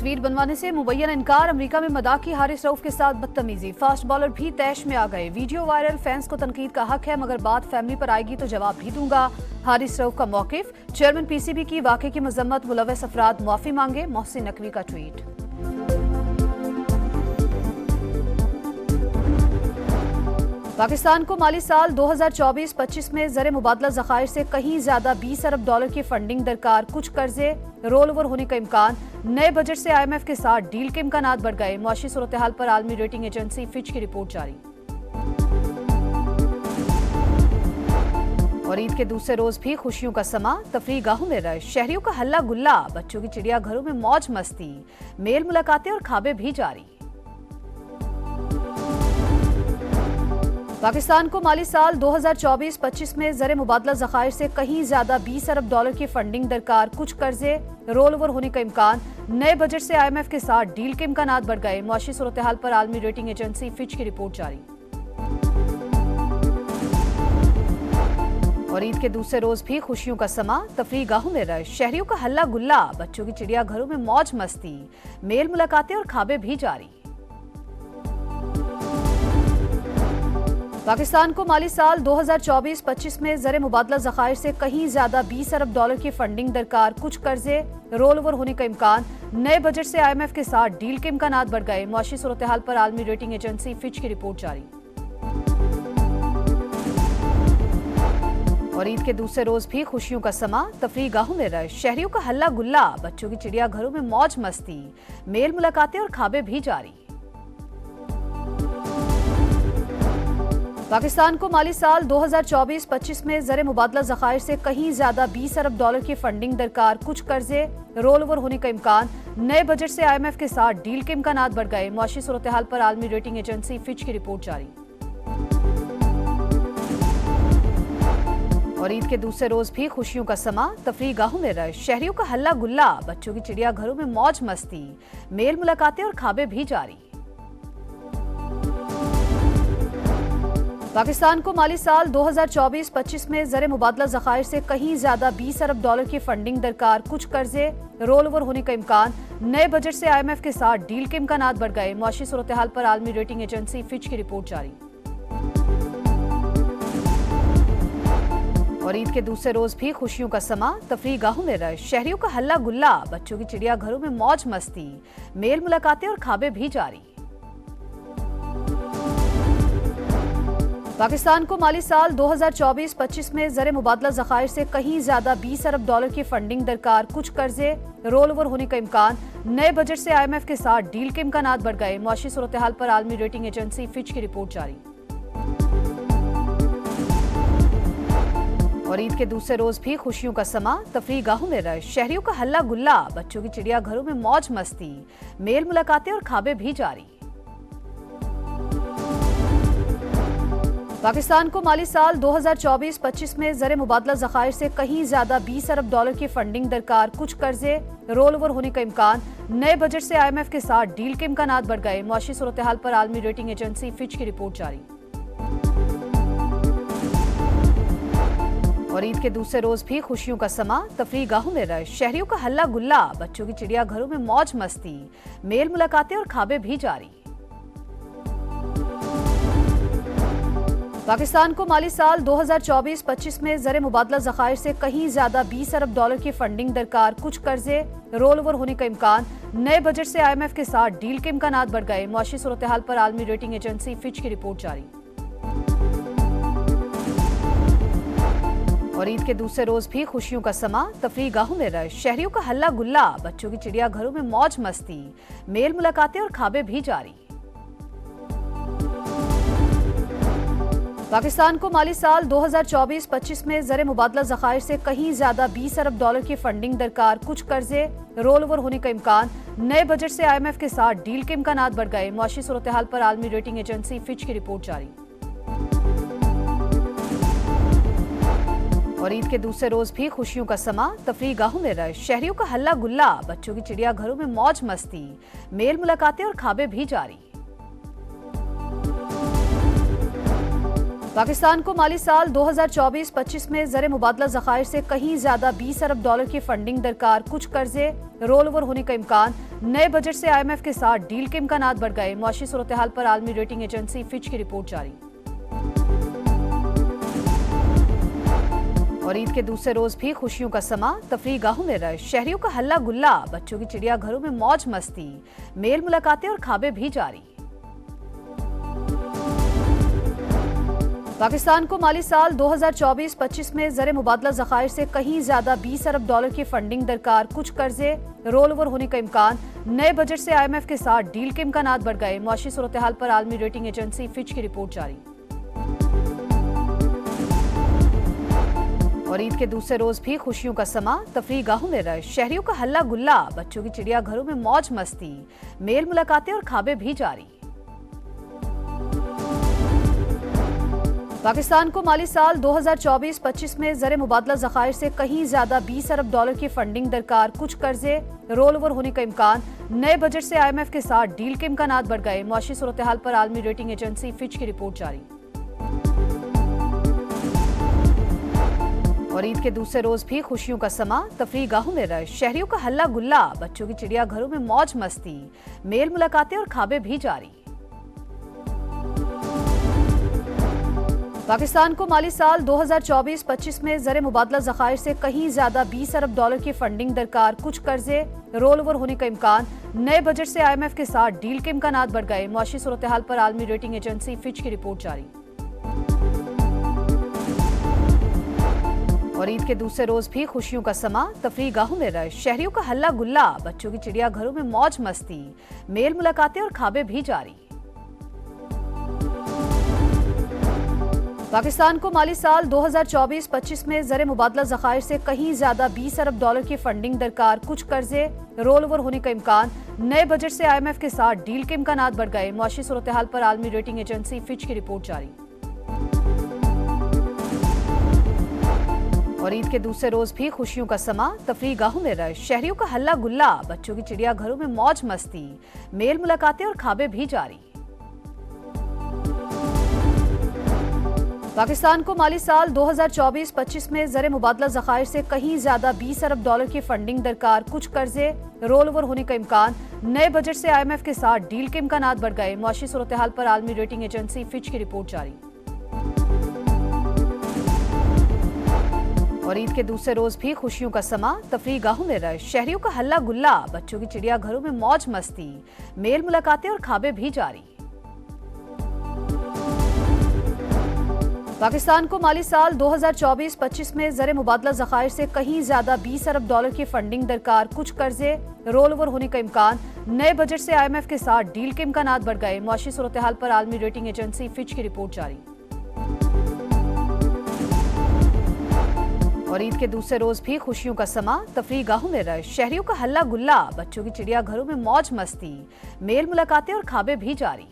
तस्वीर बनवाने से मुबैयन इनकार। अमेरिका में मदाकी हारिस रऊफ के साथ बदतमीजी, फास्ट बॉलर भी तैश में आ गए। वीडियो वायरल, फैंस को तनकीद का हक है मगर बात फैमिली पर आएगी तो जवाब भी दूंगा। हारिस रऊफ का मौकिफ, चेयरमैन पीसीबी की वाकये की मजम्मत, मुलव्वस अफराद मुआफी मांगे। मोहसिन नकवी का ट्वीट। पाकिस्तान को माली साल 2024-25 में ज़र मुबादला ज़खायर से कहीं ज्यादा 20 अरब डॉलर की फंडिंग दरकार। कुछ कर्जे रोल ओवर होने का इम्कान। नए बजट से IMF के साथ डील के इम्कानात बढ़ गए। मुआशी सूरत हाल पर आलमी रेटिंग एजेंसी फिच की रिपोर्ट जारी। और ईद के दूसरे रोज भी खुशियों का समा, तफरीह गाहों में रश, शहरियों का हल्ला गुल्ला, बच्चों की चिड़ियाघरों में मौज मस्ती, मेल मुलाकातें और खाबे भी जारी। पाकिस्तान को माली साल 2024-25 में ज़र मुबादला ज़खायर से कहीं ज्यादा 20 अरब डॉलर की फंडिंग दरकार। कुछ कर्जे रोल ओवर होने का इम्कान। नए बजट से IMF के साथ डील के इम्कानात बढ़ गए। मुआशी सूरत हाल पर आलमी रेटिंग एजेंसी फिच की रिपोर्ट जारी। और ईद के दूसरे रोज भी खुशियों का समा, तफरीह गाहों में रश, शहरियों का हल्ला गुल्ला, बच्चों की चिड़ियाघरों में मौज मस्ती, मेल मुलाकातें और खाबे भी जारी। पाकिस्तान को माली साल 2024-25 में ज़र मुबादला ज़खायर से कहीं ज्यादा 20 अरब डॉलर की फंडिंग दरकार। कुछ कर्जे रोल ओवर होने का इम्कान। नए बजट से IMF के साथ डील के इम्कानात बढ़ गए। मुआशी सूरत हाल पर आलमी रेटिंग एजेंसी फिच की रिपोर्ट जारी। और ईद के दूसरे रोज भी खुशियों का समा, तफरीह गाहों में रश, शहरियों का हल्ला गुल्ला, बच्चों की चिड़ियाघरों में मौज मस्ती, मेल मुलाकातें और खाबे भी जारी। पाकिस्तान को माली साल 2024-25 में ज़र मुबादला ज़खायर से कहीं ज्यादा 20 अरब डॉलर की फंडिंग दरकार। कुछ कर्जे रोल ओवर होने का इम्कान। नए बजट से IMF के साथ डील के इम्कानात बढ़ गए। मुआशी सूरत हाल पर आलमी रेटिंग एजेंसी फिच की रिपोर्ट जारी। और ईद के दूसरे रोज भी खुशियों का समा, तफरीह गाहों में रश, शहरियों का हल्ला गुल्ला, बच्चों की चिड़ियाघरों में मौज मस्ती, मेल मुलाकातें और खाबे भी जारी। पाकिस्तान को माली साल 2024-25 में ज़र मुबादला ज़खायर से कहीं ज्यादा 20 अरब डॉलर की फंडिंग दरकार। कुछ कर्जे रोल ओवर होने का इम्कान। नए बजट से IMF के साथ डील के इम्कानात बढ़ गए। मुआशी सूरत हाल पर आलमी रेटिंग एजेंसी फिच की रिपोर्ट जारी। और ईद के दूसरे रोज भी खुशियों का समा, तफरीह गाहों में रश, शहरियों का हल्ला गुल्ला, बच्चों की चिड़ियाघरों में मौज मस्ती, मेल मुलाकातें और खाबे भी जारी। पाकिस्तान को माली साल 2024-25 में ज़र मुबादला ज़खायर से कहीं ज्यादा 20 अरब डॉलर की फंडिंग दरकार। कुछ कर्जे रोल ओवर होने का इम्कान। नए बजट से IMF के साथ डील के इम्कानात बढ़ गए। मुआशी सूरत हाल पर आलमी रेटिंग एजेंसी फिच की रिपोर्ट जारी। और ईद के दूसरे रोज भी खुशियों का समा, तफरीह गाहों में रश, शहरियों का हल्ला गुल्ला, बच्चों की चिड़ियाघरों में मौज मस्ती, मेल मुलाकातें और खाबे भी जारी। पाकिस्तान को माली साल 2024-25 में ज़र मुबादला ज़खायर से कहीं ज्यादा 20 अरब डॉलर की फंडिंग दरकार। कुछ कर्जे रोल ओवर होने का इम्कान। नए बजट से IMF के साथ डील के इम्कानात बढ़ गए। मुआशी सूरत हाल पर आलमी रेटिंग एजेंसी फिच की रिपोर्ट जारी। और ईद के दूसरे रोज भी खुशियों का समा, तफरीह गाहों में रश, शहरियों का हल्ला गुल्ला, बच्चों की चिड़ियाघरों में मौज मस्ती, मेल मुलाकातें और खाबे भी जारी। पाकिस्तान को माली साल 2024-25 में ज़र मुबादला ज़खायर से कहीं ज्यादा 20 अरब डॉलर की फंडिंग दरकार। कुछ कर्जे रोल ओवर होने का इम्कान। नए बजट से IMF के साथ डील के इम्कानात बढ़ गए। मुआशी सूरत हाल पर आलमी रेटिंग एजेंसी फिच की रिपोर्ट जारी। और ईद के दूसरे रोज भी खुशियों का समा, तफरीह गाहों में रश, शहरियों का हल्ला गुल्ला, बच्चों की चिड़ियाघरों में मौज मस्ती, मेल मुलाकातें और खाबे भी जारी। पाकिस्तान को माली साल 2024-25 में ज़र मुबादला ज़खायर से कहीं ज्यादा 20 अरब डॉलर की फंडिंग दरकार। कुछ कर्जे रोल ओवर होने का इम्कान। नए बजट से IMF के साथ डील के इम्कानात बढ़ गए। मुआशी सूरत हाल पर आलमी रेटिंग एजेंसी फिच की रिपोर्ट जारी। और ईद के दूसरे रोज भी खुशियों का समा, तफरीह गाहों में रश, शहरियों का हल्ला गुल्ला, बच्चों की चिड़ियाघरों में मौज मस्ती, मेल मुलाकातें और खाबे भी जारी। पाकिस्तान को माली साल 2024-25 में ज़र मुबादला ज़खायर से कहीं ज्यादा 20 अरब डॉलर की फंडिंग दरकार, कुछ कर्जे रोल ओवर होने का इम्कान। नए बजट से IMF के साथ डील के इम्कानात बढ़ गए। मुआशी सूरत हाल पर आलमी रेटिंग एजेंसी फिच की रिपोर्ट जारी। और ईद के दूसरे रोज भी खुशियों का समा, तफरीह गाहों में रश, शहरियों का हल्ला गुल्ला, बच्चों की चिड़ियाघरों में मौज मस्ती, मेल मुलाकातें और खाबे भी जारी। पाकिस्तान को माली साल 2024-25 में ज़र मुबादला ज़खायर से कहीं ज्यादा 20 अरब डॉलर की फंडिंग दरकार, कुछ कर्जे रोल ओवर होने का इम्कान। नए बजट से IMF के साथ डील के इम्कानात बढ़ गए। मुआशी सूरत हाल पर आलमी रेटिंग एजेंसी फिच की रिपोर्ट जारी। और ईद के दूसरे रोज भी खुशियों का समा, तफरीह गाहों में रश, शहरियों का हल्ला गुल्ला, बच्चों की चिड़ियाघरों में मौज मस्ती, मेल मुलाकातें और खाबे भी जारी। पाकिस्तान को माली साल 2024-25 में ज़र मुबादला ज़खायर से कहीं ज्यादा 20 अरब डॉलर की फंडिंग दरकार, कुछ कर्जे रोल ओवर होने का इम्कान। नए बजट से IMF के साथ डील के इम्कानात बढ़ गए। मुआशी सूरत हाल पर आलमी रेटिंग एजेंसी फिच की रिपोर्ट जारी। और ईद के दूसरे रोज भी खुशियों का समा, तफरीह गाहों में रश, शहरियों का हल्ला गुल्ला, बच्चों की चिड़ियाघरों में मौज मस्ती, मेल मुलाकातें और खाबे भी जारी। पाकिस्तान को माली साल 2024-25 में ज़र मुबादला ज़खायर से कहीं ज्यादा 20 अरब डॉलर की फंडिंग दरकार, कुछ कर्जे रोल ओवर होने का इम्कान। नए बजट से IMF के साथ डील के इम्कानात बढ़ गए। मुआशी सूरत हाल पर आलमी रेटिंग एजेंसी फिच की रिपोर्ट जारी। और ईद के दूसरे रोज भी खुशियों का समा, तफरीह गाहों में रश, शहरियों का हल्ला गुल्ला, बच्चों की चिड़ियाघरों में मौज मस्ती, मेल मुलाकातें और खाबे भी जारी। पाकिस्तान को माली साल 2024-25 में ज़र मुबादला ज़खायर से कहीं ज्यादा 20 अरब डॉलर की फंडिंग दरकार, कुछ कर्जे रोल ओवर होने का इम्कान। नए बजट से IMF के साथ डील के इम्कानात बढ़ गए। मुआशी सूरत हाल पर आलमी रेटिंग एजेंसी फिच की रिपोर्ट जारी। और ईद के दूसरे रोज भी खुशियों का समा, तफरीह गाहों में रश, शहरियों का हल्ला गुल्ला, बच्चों की चिड़ियाघरों में मौज मस्ती, मेल मुलाकातें और खाबे भी जारी। पाकिस्तान को माली साल 2024-25 में ज़र मुबादला ज़खायर से कहीं ज्यादा 20 अरब डॉलर की फंडिंग दरकार, कुछ कर्जे रोल ओवर होने का इम्कान। नए बजट से IMF के साथ डील के इम्कानात बढ़ गए। मुआशी सूरत हाल पर आलमी रेटिंग एजेंसी फिच की रिपोर्ट जारी। और ईद के दूसरे रोज भी खुशियों का समा, तफरीह गाहों में रश, शहरियों का हल्ला गुल्ला, बच्चों की चिड़ियाघरों में मौज मस्ती, मेल मुलाकातें और खाबे भी जारी। पाकिस्तान को माली साल 2024-25 में ज़र मुबादला ज़खायर से कहीं ज्यादा 20 अरब डॉलर की फंडिंग दरकार, कुछ कर्जे रोल ओवर होने का इम्कान। नए बजट से IMF के साथ डील के इम्कानात बढ़ गए। मुआशी सूरत हाल पर आलमी रेटिंग एजेंसी फिच की रिपोर्ट जारी। और ईद के दूसरे रोज भी खुशियों का समा, तफरीह गाहों में रश, शहरियों का हल्ला गुल्ला, बच्चों की चिड़ियाघरों में मौज मस्ती, मेल मुलाकातें और खाबे भी जारी।